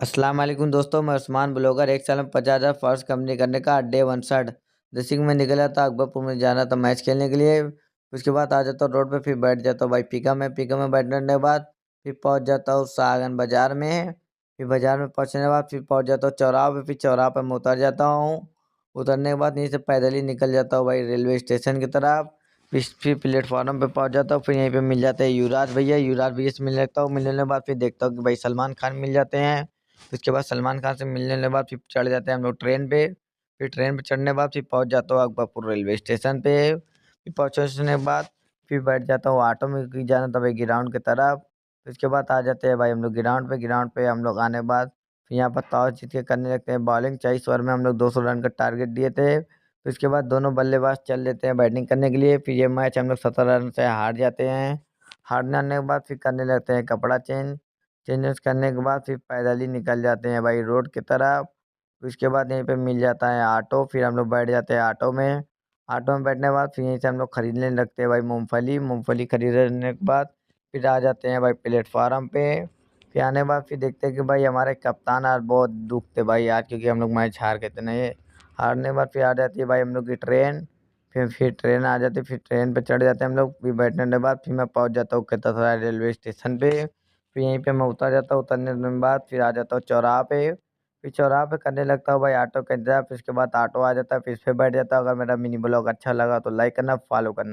अस्सलाम वालेकुम दोस्तों, मैं उस्मान ब्लॉगर। एक साल में 50,000 फॉलोअर्स कंप्लीट करने का डे 1 जैसे कि मैं निकला था अकबरपुर में जाना था मैच खेलने के लिए। उसके बाद आ जाता हूँ रोड पे, फिर बैठ जाता हूँ भाई पिका में बैठने के बाद फिर पहुँच जाता हूँ सागन बाज़ार में। फिर बाज़ार में पहुँचने के बाद फिर पहुँच जाता हूँ चौराहा पे, फिर चौराहा पे मैं उतर जाता हूँ। उतरने के बाद यहीं से पैदल ही निकल जाता हूँ भाई रेलवे स्टेशन की तरफ। फिर प्लेटफॉर्म पे पहुँच जाता हूँ, फिर यहीं पे मिल जाते हैं युवराज भैया से मिल लेता हूँ। मिलने के बाद फिर देखता हूँ कि भाई सलमान खान मिल जाते हैं। उसके बाद सलमान खान से मिलने के बाद फिर चढ़ जाते हैं हम लोग ट्रेन पे। फिर ट्रेन पे चढ़ने के बाद फिर पहुंच जाता हूँ अकबरपुर रेलवे स्टेशन पे। फिर पहुंचने के बाद फिर बैठ जाता हूँ ऑटो में कि जाना था भाई ग्राउंड की तरफ। फिर उसके बाद आ जाते हैं भाई हम लोग ग्राउंड पे हम लोग आने के बाद फिर यहाँ पर टॉस जीत के करने लगते हैं बॉलिंग। 40 ओवर में हम लोग 200 रन का टारगेट दिए थे। फिर उसके बाद दोनों बल्लेबाज चल लेते हैं बैटिंग करने के लिए। फिर ये मैच हम लोग 17 रन से हार जाते हैं। हारने के बाद फिर करने लगते हैं कपड़ा चेंजेस करने के बाद फिर पैदल ही निकल जाते हैं भाई रोड की तरफ। उसके बाद यहीं पे मिल जाता है ऑटो, फिर हम लोग बैठ जाते हैं ऑटो में बैठने के बाद फिर यहीं से हम लोग खरीदने लगते हैं भाई मूंगफली खरीदने के बाद फिर आ जाते हैं भाई प्लेटफार्म पे। फिर आने के बाद फिर देखते हैं कि भाई हमारे कप्तान आज बहुत दुख थे भाई आज, क्योंकि हम लोग मैच हार गए थे नहीं। हारने के बाद फिर आ जाती है भाई हम लोग की ट्रेन। फिर ट्रेन आ जाती है, फिर ट्रेन पे चढ़ जाते हैं हम लोग। फिर बैठने के बाद फिर मैं पहुंच जाता हूँ कतरा रेलवे स्टेशन पे। फिर यहीं पे मैं उतर जाता हूँ। उतरने के बाद फिर आ जाता हूँ चौराहा पे। फिर चौराहा पे करने लगता हूँ भाई ऑटो का इंतजार। फिर उसके बाद ऑटो आ जाता है, फिर इस पे बैठ जाता हूँ। अगर मेरा मिनी ब्लॉग अच्छा लगा तो लाइक करना, फॉलो करना।